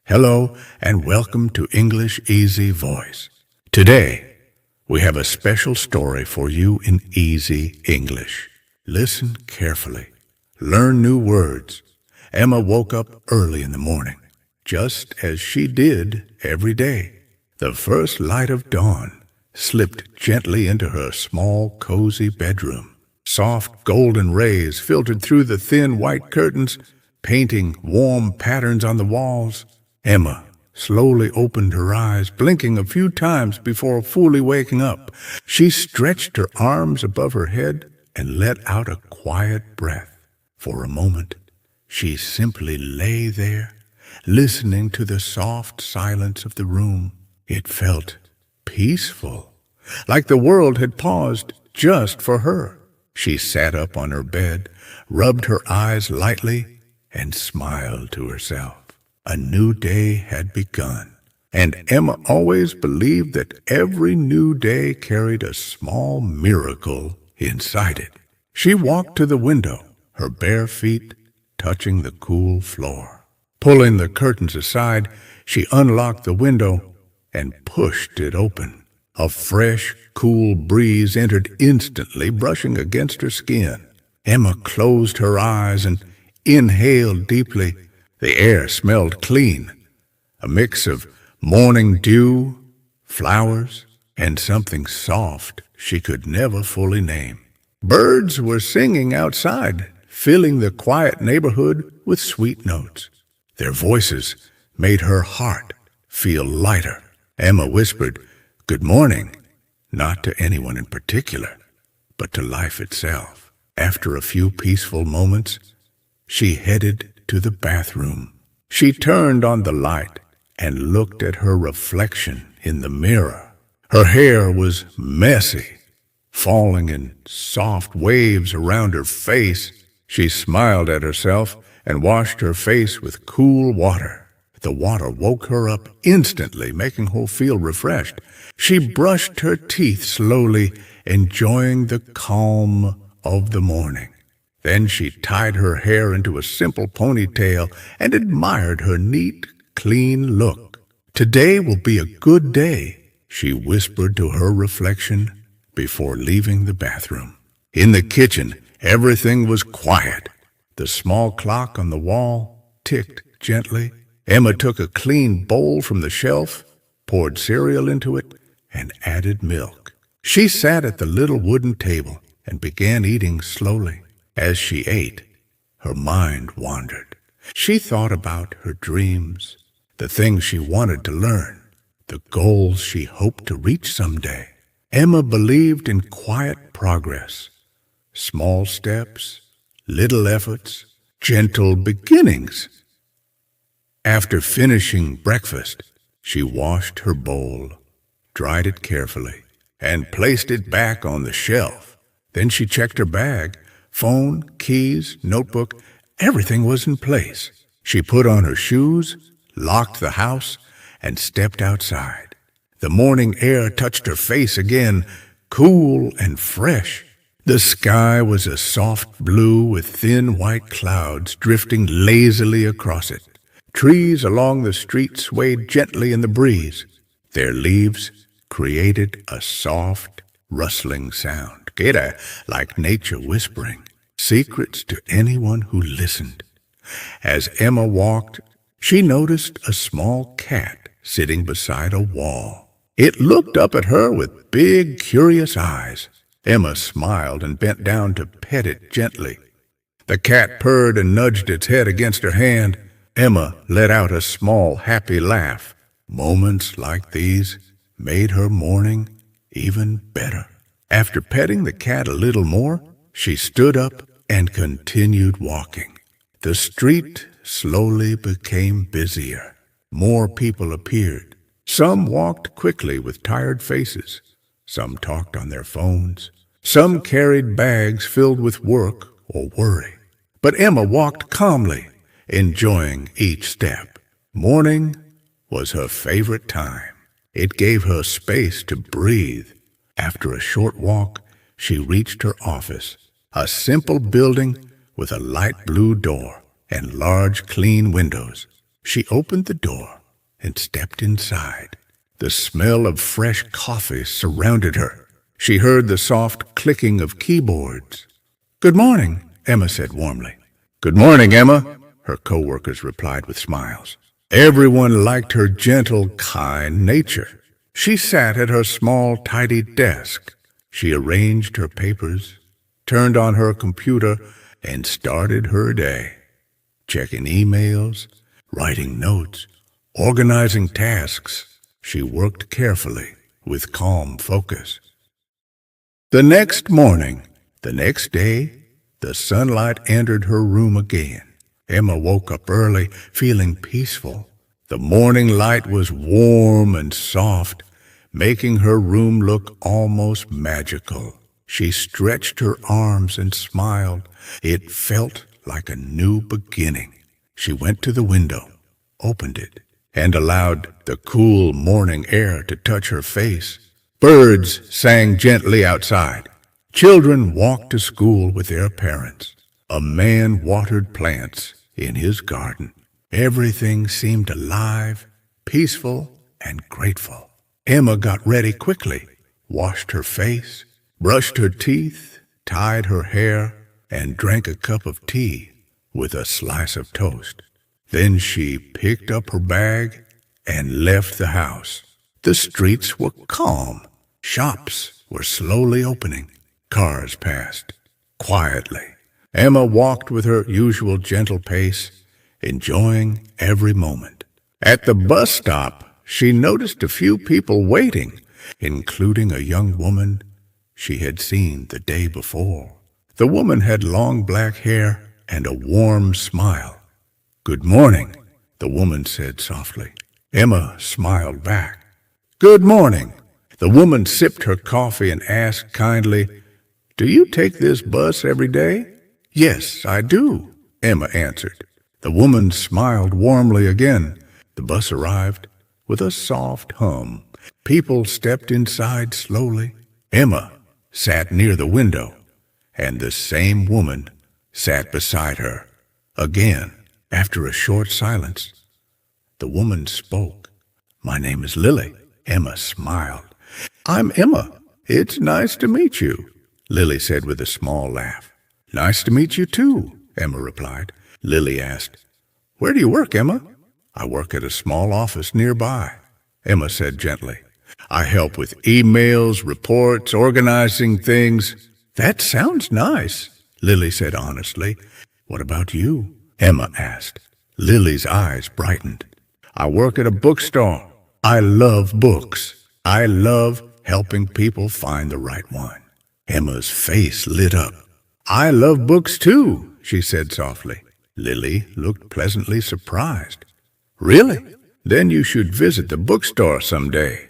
Hello and welcome to English Easy Voice. Today, we have a special story for you in easy English. Listen carefully. Learn new words. Emma woke up early in the morning, just as she did every day. The first light of dawn slipped gently into her small, cozy bedroom. Soft golden rays filtered through the thin white curtains, painting warm patterns on the walls. Emma slowly opened her eyes, blinking a few times before fully waking up. She stretched her arms above her head and let out a quiet breath. For a moment, she simply lay there, listening to the soft silence of the room. It felt peaceful, like the world had paused just for her. She sat up on her bed, rubbed her eyes lightly, and smiled to herself. A new day had begun, and Emma always believed that every new day carried a small miracle inside it. She walked to the window, her bare feet touching the cool floor. Pulling the curtains aside, she unlocked the window and pushed it open. A fresh, cool breeze entered instantly, brushing against her skin. Emma closed her eyes and inhaled deeply. The air smelled clean, a mix of morning dew, flowers, and something soft she could never fully name. Birds were singing outside, filling the quiet neighborhood with sweet notes. Their voices made her heart feel lighter. Emma whispered, "Good morning," not to anyone in particular, but to life itself. After a few peaceful moments, she headed to the bathroom. She turned on the light and looked at her reflection in the mirror. Her hair was messy, falling in soft waves around her face. She smiled at herself and washed her face with cool water. The water woke her up instantly, making her feel refreshed. She brushed her teeth slowly, enjoying the calm of the morning. Then she tied her hair into a simple ponytail and admired her neat, clean look. "Today will be a good day," she whispered to her reflection before leaving the bathroom. In the kitchen, everything was quiet. The small clock on the wall ticked gently. Emma took a clean bowl from the shelf, poured cereal into it, and added milk. She sat at the little wooden table and began eating slowly. As she ate, her mind wandered. She thought about her dreams, the things she wanted to learn, the goals she hoped to reach someday. Emma believed in quiet progress, small steps, little efforts, gentle beginnings. After finishing breakfast, she washed her bowl, dried it carefully, and placed it back on the shelf. Then she checked her bag. Phone, keys, notebook, everything was in place. She put on her shoes, locked the house, and stepped outside. The morning air touched her face again, cool and fresh. The sky was a soft blue with thin white clouds drifting lazily across it. Trees along the street swayed gently in the breeze. Their leaves created a soft, rustling sound, like nature whispering secrets to anyone who listened. As Emma walked, she noticed a small cat sitting beside a wall. It looked up at her with big, curious eyes. Emma smiled and bent down to pet it gently. The cat purred and nudged its head against her hand. Emma let out a small, happy laugh. Moments like these made her morning even better. After petting the cat a little more, she stood up and continued walking. The street slowly became busier. More people appeared. Some walked quickly with tired faces. Some talked on their phones. Some carried bags filled with work or worry. But Emma walked calmly, enjoying each step. Morning was her favorite time. It gave her space to breathe. After a short walk, she reached her office, a simple building with a light blue door and large, clean windows. She opened the door and stepped inside. The smell of fresh coffee surrounded her. She heard the soft clicking of keyboards. "Good morning," Emma said warmly. "Good morning, Emma," her co-workers replied with smiles. Everyone liked her gentle, kind nature. She sat at her small, tidy desk. She arranged her papers, turned on her computer, and started her day. Checking emails, writing notes, organizing tasks, she worked carefully with calm focus. The next morning, the next day, the sunlight entered her room again. Emma woke up early, feeling peaceful. The morning light was warm and soft, making her room look almost magical. She stretched her arms and smiled. It felt like a new beginning. She went to the window, opened it, and allowed the cool morning air to touch her face. Birds sang gently outside. Children walked to school with their parents. A man watered plants in his garden. Everything seemed alive, peaceful, and grateful. Emma got ready quickly, washed her face, brushed her teeth, tied her hair, and drank a cup of tea with a slice of toast. Then she picked up her bag and left the house. The streets were calm. Shops were slowly opening. Cars passed quietly. Emma walked with her usual gentle pace, enjoying every moment. At the bus stop, she noticed a few people waiting, including a young woman she had seen the day before. The woman had long black hair and a warm smile. "Good morning," the woman said softly. Emma smiled back. "Good morning." The woman sipped her coffee and asked kindly, "Do you take this bus every day?" "Yes, I do," Emma answered. The woman smiled warmly again. The bus arrived with a soft hum. People stepped inside slowly. Emma sat near the window, and the same woman sat beside her. Again, after a short silence, the woman spoke. "My name is Lily." Emma smiled. "I'm Emma. It's nice to meet you," Lily said with a small laugh. "Nice to meet you too," Emma replied. Lily asked, "Where do you work, Emma?" "I work at a small office nearby," Emma said gently. "I help with emails, reports, organizing things." "That sounds nice," Lily said honestly. "What about you?" Emma asked. Lily's eyes brightened. "I work at a bookstore. I love books. I love helping people find the right one." Emma's face lit up. "I love books too," she said softly. Lily looked pleasantly surprised. "Really? Then you should visit the bookstore someday."